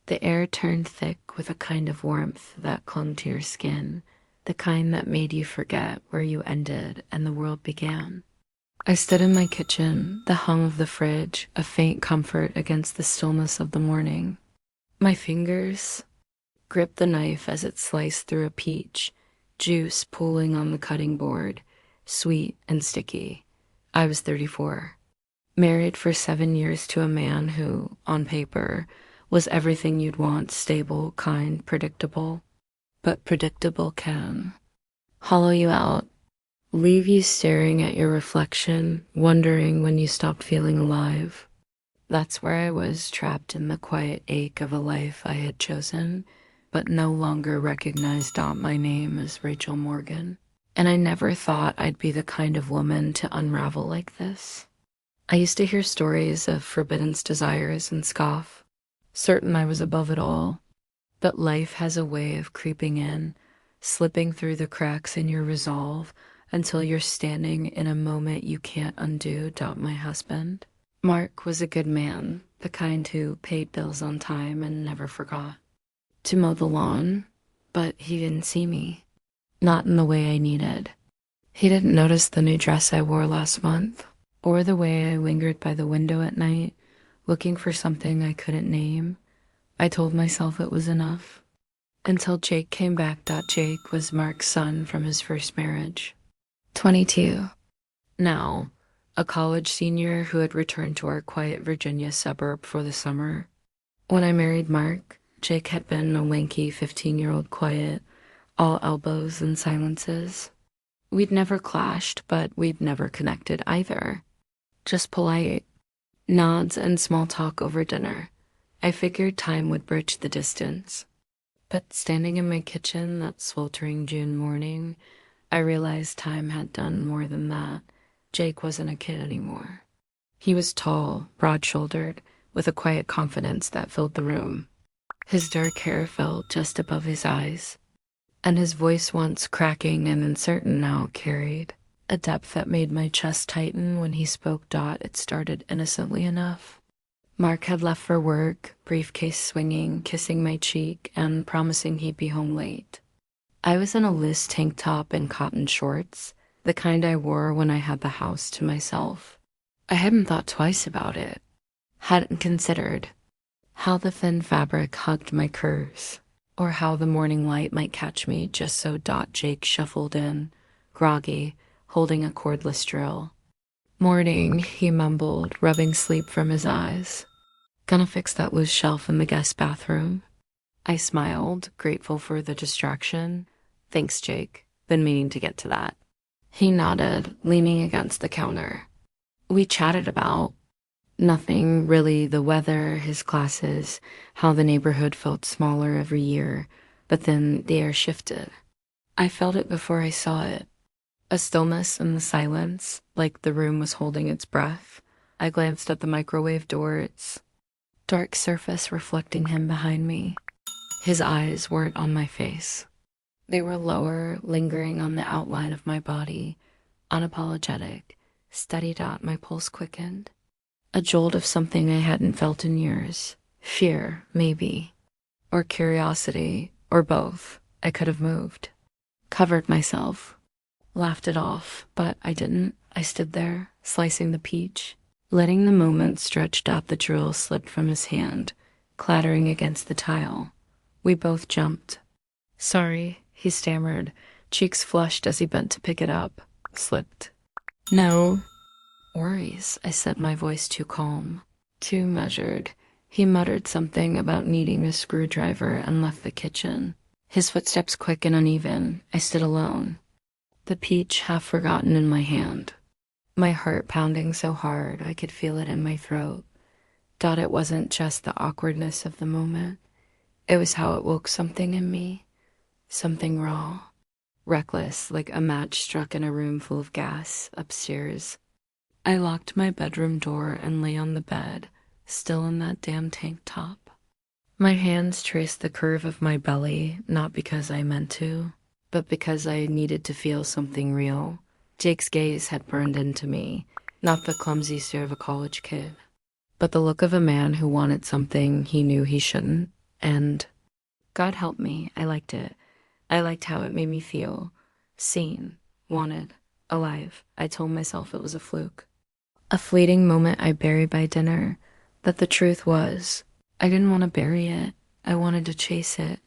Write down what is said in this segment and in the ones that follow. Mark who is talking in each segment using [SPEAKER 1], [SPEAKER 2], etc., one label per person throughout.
[SPEAKER 1] The air turned thick with a kind of warmth that clung to your skin, the kind that made you forget where you ended and the world began. I stood in my kitchen, the hum of the fridge, a faint comfort against the stillness of the morning. My fingers gripped the knife as it sliced through a peach, juice pooling on the cutting board, sweet and sticky. I was 34, married for 7 years to a man who, on paper, was everything you'd want: stable, kind, predictable. But predictable can hollow you out, leave you staring at your reflection, wondering when you stopped feeling alive. That's where I was, trapped in the quiet ache of a life I had chosen, but no longer recognized my name as Rachel Morgan. And I never thought I'd be the kind of woman to unravel like this. I used to hear stories of forbidden desires and scoff, certain I was above it all. But life has a way of creeping in, slipping through the cracks in your resolve until you're standing in a moment you can't undo. My husband, Mark, was a good man, the kind who paid bills on time and never forgot to mow the lawn, but he didn't see me, not in the way I needed. He didn't notice the new dress I wore last month, or the way I lingered by the window at night, looking for something I couldn't name. I told myself it was enough, until Jake came back. Jake was Mark's son from his first marriage. 22. Now, a college senior who had returned to our quiet Virginia suburb for the summer. When I married Mark, Jake had been a lanky 15-year-old, quiet, all elbows and silences. We'd never clashed, but we'd never connected either. Just polite nods and small talk over dinner. I figured time would bridge the distance. But standing in my kitchen that sweltering June morning, I realized time had done more than that. Jake wasn't a kid anymore. He was tall, broad-shouldered, with a quiet confidence that filled the room. His dark hair fell just above his eyes, and his voice, once cracking and uncertain, now carried a depth that made my chest tighten when he spoke. It started innocently enough. Mark had left for work, briefcase swinging, kissing my cheek, and promising he'd be home late. I was in a loose tank top and cotton shorts, the kind I wore when I had the house to myself. I hadn't thought twice about it, hadn't considered how the thin fabric hugged my curves, or how the morning light might catch me just so. Jake shuffled in, groggy, holding a cordless drill. "Morning," he mumbled, rubbing sleep from his eyes. "Gonna fix that loose shelf in the guest bathroom?" I smiled, grateful for the distraction. "Thanks, Jake. Been meaning to get to that." He nodded, leaning against the counter. We chatted about nothing really: the weather, his classes, how the neighborhood felt smaller every year. But then the air shifted. I felt it before I saw it. A stillness in the silence, like the room was holding its breath. I glanced at the microwave door, its dark surface reflecting him behind me. His eyes weren't on my face. They were lower, lingering on the outline of my body, unapologetic, steady. My pulse quickened. A jolt of something I hadn't felt in years. Fear, maybe. Or curiosity, or both. I could have moved. Covered myself. Laughed it off, but I didn't. I stood there, slicing the peach, letting the moment stretch. The drill slipped from his hand, clattering against the tile. We both jumped. "Sorry," he stammered, cheeks flushed as he bent to pick it up. Slipped. "No worries," I said, my voice too calm, too measured. He muttered something about needing a screwdriver and left the kitchen. His footsteps quick and uneven. I stood alone, the peach half forgotten in my hand, my heart pounding so hard I could feel it in my throat. It wasn't just the awkwardness of the moment. It was how it woke something in me, something raw, reckless, like a match struck in a room full of gas upstairs. I locked my bedroom door and lay on the bed, still in that damn tank top. My hands traced the curve of my belly, not because I meant to, but because I needed to feel something real. Jake's gaze had burned into me, not the clumsy stare of a college kid, but the look of a man who wanted something he knew he shouldn't, And God help me, I liked it. I liked how it made me feel seen, wanted, alive. I told myself it was a fluke. A fleeting moment I buried by dinner, but the truth was, I didn't want to bury it. I wanted to chase it.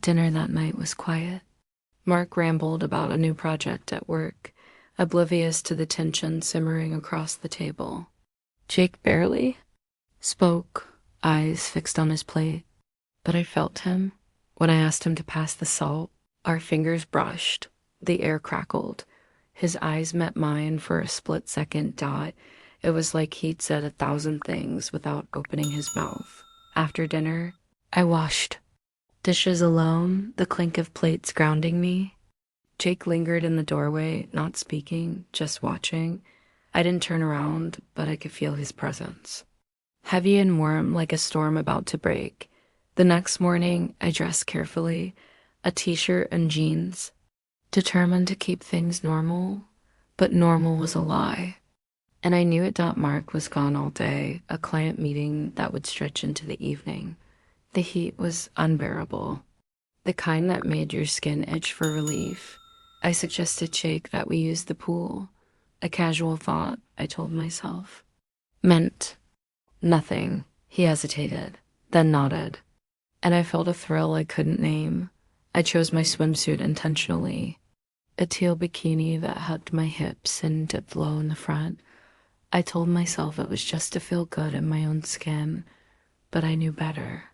[SPEAKER 1] Dinner that night was quiet. Mark rambled about a new project at work, oblivious to the tension simmering across the table. Jake barely spoke, eyes fixed on his plate, but I felt him. When I asked him to pass the salt, our fingers brushed, the air crackled. His eyes met mine for a split-second dot. It was like he'd said 1,000 things without opening his mouth. After dinner, I washed. Dishes alone, the clink of plates grounding me. Jake lingered in the doorway, not speaking, just watching. I didn't turn around, but I could feel his presence. Heavy and warm like a storm about to break. The next morning, I dressed carefully, a t-shirt and jeans, determined to keep things normal, but normal was a lie. And I knew it. Mark was gone all day, a client meeting that would stretch into the evening. The heat was unbearable, the kind that made your skin itch for relief. I suggested Jake that we use the pool. A casual thought, I told myself. Meant nothing. He hesitated, then nodded. And I felt a thrill I couldn't name. I chose my swimsuit intentionally. A teal bikini that hugged my hips and dipped low in the front. I told myself it was just to feel good in my own skin, but I knew better.